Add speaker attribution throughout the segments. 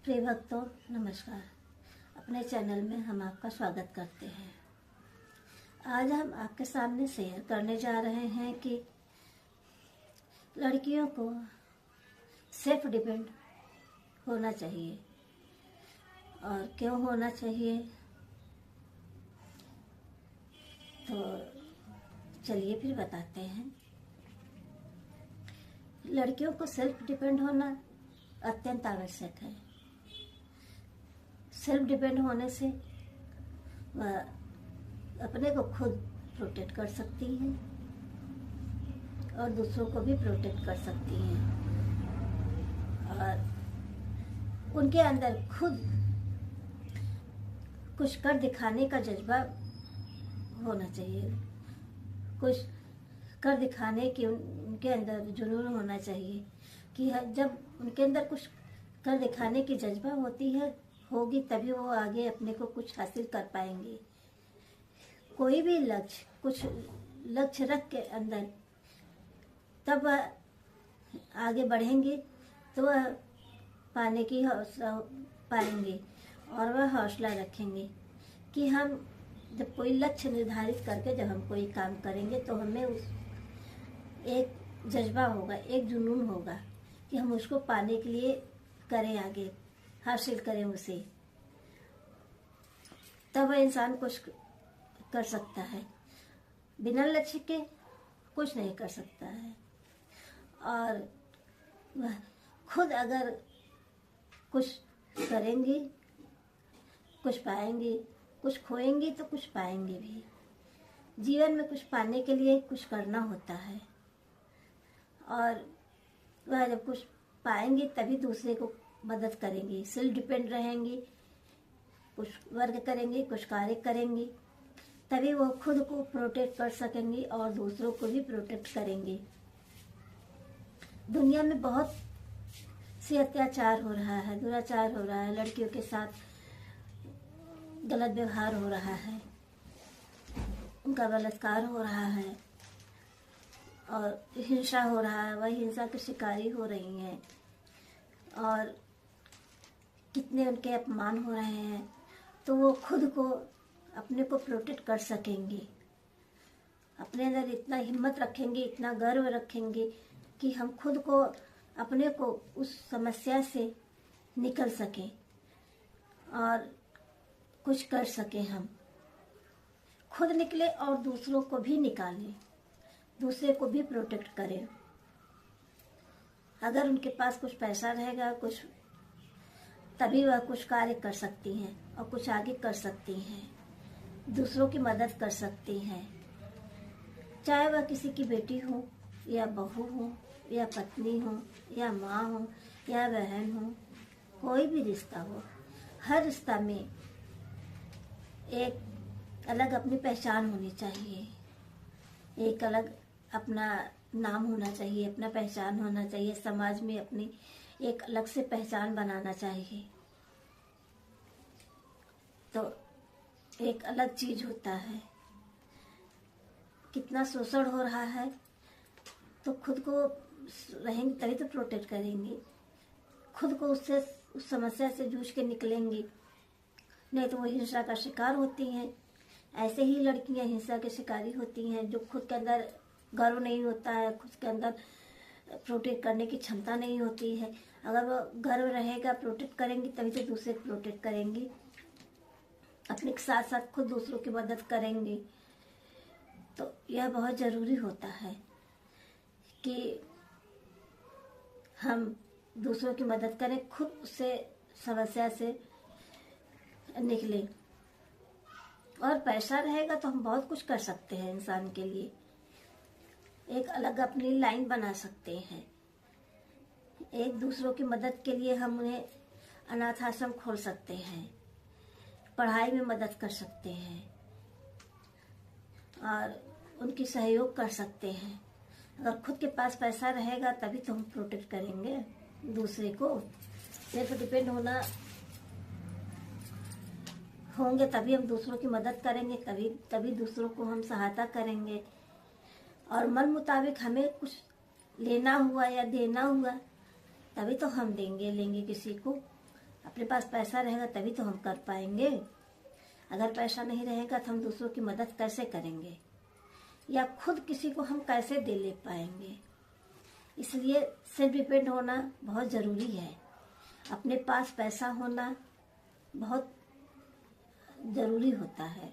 Speaker 1: प्रिय भक्तों, नमस्कार। अपने चैनल में हम आपका स्वागत करते हैं। आज हम आपके सामने शेयर करने जा रहे हैं कि लड़कियों को सेल्फ डिपेंड होना चाहिए और क्यों होना चाहिए। तो चलिए फिर बताते हैं। लड़कियों को सेल्फ डिपेंड होना अत्यंत आवश्यक है। सेल्फ डिपेंड होने से वह अपने को खुद प्रोटेक्ट कर सकती हैं और दूसरों को भी प्रोटेक्ट कर सकती हैं और उनके अंदर खुद कुछ कर दिखाने का जज्बा होना चाहिए। कुछ कर दिखाने की उनके अंदर जुनून होना चाहिए कि जब उनके अंदर कुछ कर दिखाने की जज्बा होगी तभी वो आगे अपने को कुछ हासिल कर पाएंगे। कोई भी कुछ लक्ष्य रख के अंदर तब वह आगे बढ़ेंगे तो वह पाने की हौसला पाएंगे और वह हौसला रखेंगे कि हम जब कोई लक्ष्य निर्धारित करके जब हम कोई काम करेंगे तो हमें उस एक जज्बा होगा, एक जुनून होगा कि हम उसको पाने के लिए करें, आगे हासिल करें उसे। तब वह इंसान कुछ कर सकता है। बिना लक्ष्य के कुछ नहीं कर सकता है। और वह खुद अगर कुछ करेंगी, कुछ पाएंगी, कुछ खोएंगी तो कुछ पाएंगे भी। जीवन में कुछ पाने के लिए कुछ करना होता है और वह जब कुछ पाएंगी तभी दूसरे को मदद करेंगी, सेल्फ डिपेंड रहेंगी, कुछ वर्क करेंगी, कुछ कार्य करेंगी, तभी वो खुद को प्रोटेक्ट कर सकेंगी और दूसरों को भी प्रोटेक्ट करेंगी। दुनिया में बहुत से अत्याचार हो रहा है, दुराचार हो रहा है, लड़कियों के साथ गलत व्यवहार हो रहा है, उनका बलात्कार हो रहा है और हिंसा हो रहा है। वह हिंसा की शिकारी हो रही हैं और कितने उनके अपमान हो रहे हैं। तो वो खुद को अपने को प्रोटेक्ट कर सकेंगे, अपने अंदर इतना हिम्मत रखेंगे, इतना गर्व रखेंगे कि हम खुद को अपने को उस समस्या से निकल सकें और कुछ कर सकें। हम खुद निकले और दूसरों को भी निकालें, दूसरे को भी प्रोटेक्ट करें। अगर उनके पास कुछ पैसा रहेगा कुछ, तभी वह कुछ कार्य कर सकती हैं और कुछ आगे कर सकती हैं, दूसरों की मदद कर सकती हैं। चाहे वह किसी की बेटी हो या बहू हो या पत्नी हो या माँ हो या बहन हो, कोई भी रिश्ता हो, हर रिश्ता में एक अलग अपनी पहचान होनी चाहिए, एक अलग अपना नाम होना चाहिए, अपना पहचान होना चाहिए। समाज में अपनी एक अलग से पहचान बनाना चाहिए। तो एक अलग चीज होता है। कितना शोषण हो रहा है तो खुद को रहेंगे तभी तो प्रोटेक्ट करेंगे, खुद को उससे उस समस्या से जूझ के निकलेंगी, नहीं तो वो हिंसा का शिकार होती हैं। ऐसे ही लड़कियां हिंसा के शिकारी होती हैं जो खुद के अंदर गर्व नहीं होता है, खुद के अंदर प्रोटेक्ट करने की क्षमता नहीं होती है। अगर वो गर्व रहेगा, प्रोटेक्ट करेंगी तभी तो दूसरे को प्रोटेक्ट करेंगी, अपने के साथ साथ खुद दूसरों की मदद करेंगी। तो यह बहुत ज़रूरी होता है कि हम दूसरों की मदद करें, खुद उससे समस्या से निकलें। और पैसा रहेगा तो हम बहुत कुछ कर सकते हैं इंसान के लिए। एक अलग अपनी लाइन बना सकते हैं। एक दूसरों की मदद के लिए हम उन्हें अनाथ आश्रम खोल सकते हैं, पढ़ाई में मदद कर सकते हैं और उनकी सहयोग कर सकते हैं। अगर खुद के पास पैसा रहेगा तभी तो हम प्रोटेक्ट करेंगे दूसरे को। सेल्फ डिपेंड होंगे तभी हम दूसरों की मदद करेंगे, तभी दूसरों को हम सहायता करेंगे। और मन मुताबिक हमें कुछ लेना हुआ या देना हुआ तभी तो हम लेंगे किसी को। अपने पास पैसा रहेगा तभी तो हम कर पाएंगे। अगर पैसा नहीं रहेगा तो हम दूसरों की मदद कैसे करेंगे, या खुद किसी को हम कैसे दे ले पाएंगे। इसलिए सेल्फ डिपेंड होना बहुत ज़रूरी है। अपने पास पैसा होना बहुत ज़रूरी होता है।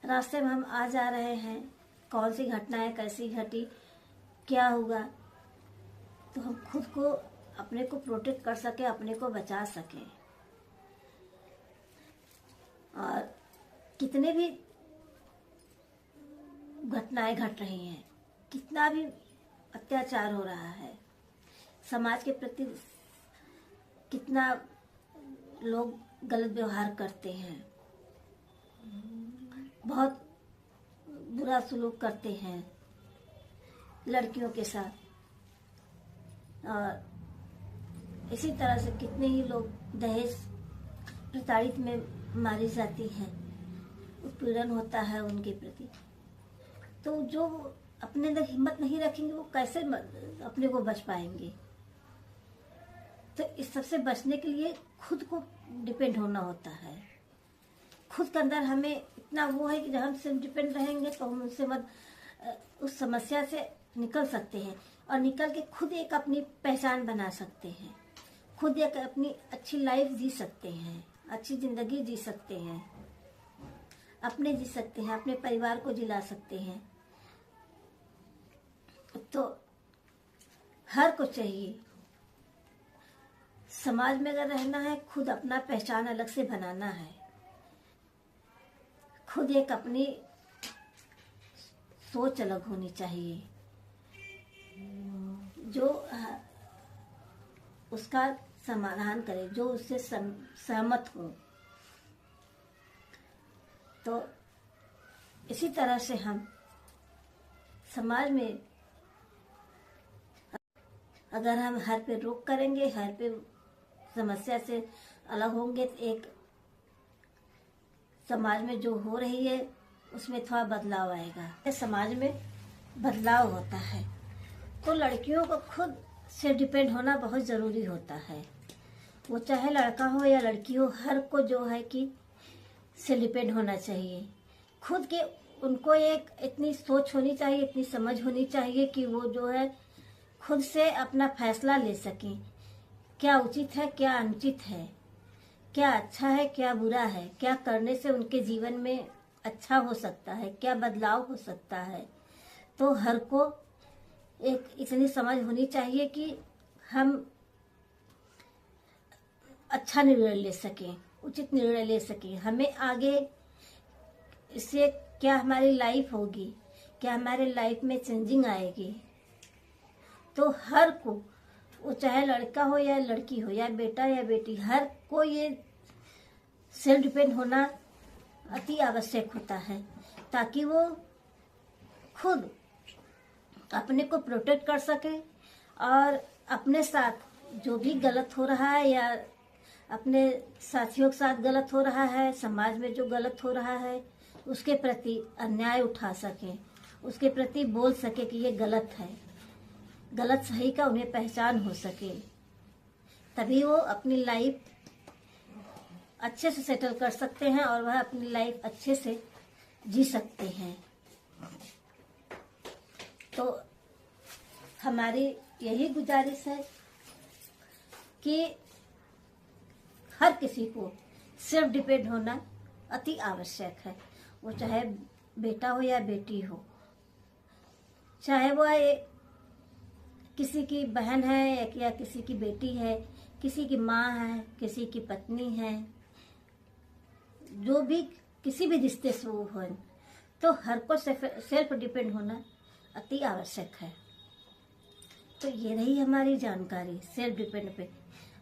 Speaker 1: रास्ते में हम आ जा रहे हैं, कौन सी घटनाएं कैसी घटी, क्या हुआ, तो हम खुद को अपने को प्रोटेक्ट कर सके, अपने को बचा सकें। और कितने भी घटनाएं घट रही हैं, कितना भी अत्याचार हो रहा है, समाज के प्रति कितना लोग गलत व्यवहार करते हैं, बहुत बुरा सलूक करते हैं लड़कियों के साथ। और इसी तरह से कितने ही लोग दहेज प्रताड़ित में मारी जाती हैं, उत्पीड़न होता है उनके प्रति। तो जो अपने अंदर हिम्मत नहीं रखेंगे वो कैसे अपने को बच पाएंगे। तो इस सबसे बचने के लिए खुद को डिपेंड होना होता है। खुद के अंदर हमें इतना वो है कि जब हम सेल्फ डिपेंड रहेंगे तो हम उनसे उस समस्या से निकल सकते हैं, और निकल के खुद एक अपनी पहचान बना सकते हैं, खुद एक अपनी अच्छी लाइफ जी सकते हैं, अच्छी जिंदगी जी सकते हैं, अपने जी सकते हैं, अपने परिवार को जिला सकते हैं। तो हर को चाहिए समाज में अगर रहना है, खुद अपना पहचान अलग से बनाना है, खुद एक अपनी सोच अलग होनी चाहिए जो उसका समाधान करे, जो उससे सहमत हो। तो इसी तरह से हम समाज में अगर हम हर पे रोक करेंगे, हर पे समस्या से अलग होंगे, तो एक समाज में जो हो रही है उसमें थोड़ा बदलाव आएगा। समाज में बदलाव होता है तो लड़कियों को खुद से डिपेंड होना बहुत ज़रूरी होता है। वो चाहे लड़का हो या लड़की हो, हर को जो है कि से डिपेंड होना चाहिए। खुद के उनको एक इतनी सोच होनी चाहिए, इतनी समझ होनी चाहिए कि वो जो है खुद से अपना फैसला ले सकें, क्या उचित है, क्या अनुचित है, क्या अच्छा है, क्या बुरा है, क्या करने से उनके जीवन में अच्छा हो सकता है, क्या बदलाव हो सकता है। तो हर को एक इतनी समझ होनी चाहिए कि हम अच्छा निर्णय ले सकें, उचित निर्णय ले सकें। हमें आगे इससे क्या हमारी लाइफ होगी, क्या हमारे लाइफ में चेंजिंग आएगी। तो हर को, वो चाहे लड़का हो या लड़की हो, या बेटा या बेटी, हर को ये सेल्फ डिपेंड होना अति आवश्यक होता है, ताकि वो खुद अपने को प्रोटेक्ट कर सके और अपने साथ जो भी गलत हो रहा है या अपने साथियों के साथ गलत हो रहा है, समाज में जो गलत हो रहा है, उसके प्रति अन्याय उठा सके, उसके प्रति बोल सके कि ये गलत है, गलत सही का उन्हें पहचान हो सके। तभी वो अपनी लाइफ अच्छे से सेटल कर सकते हैं और वह अपनी लाइफ अच्छे से जी सकते हैं। तो हमारी यही गुजारिश है कि हर किसी को सेल्फ डिपेंड होना अति आवश्यक है। वो चाहे बेटा हो या बेटी हो, चाहे वह किसी की बहन है या किसी की बेटी है, किसी की माँ है, किसी की पत्नी है, जो भी किसी भी रिश्ते से वो हो, तो हर को सेल्फ डिपेंड होना अति आवश्यक है। तो ये रही हमारी जानकारी सेल्फ डिपेंड पे।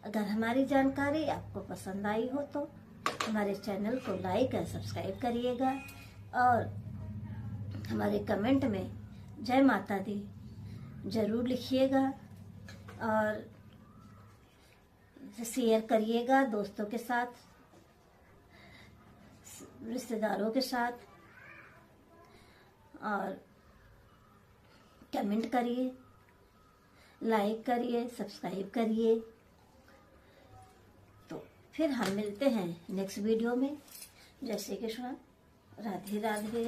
Speaker 1: अगर हमारी जानकारी आपको पसंद आई हो तो हमारे चैनल को लाइक और सब्सक्राइब करिएगा, और हमारे कमेंट में जय माता दी जरूर लिखिएगा, और शेयर करिएगा दोस्तों के साथ, रिश्तेदारों के साथ, और कमेंट करिए, लाइक करिए, सब्सक्राइब करिए। फिर हम मिलते हैं नेक्स्ट वीडियो में। जय श्री कृष्ण, राधे राधे।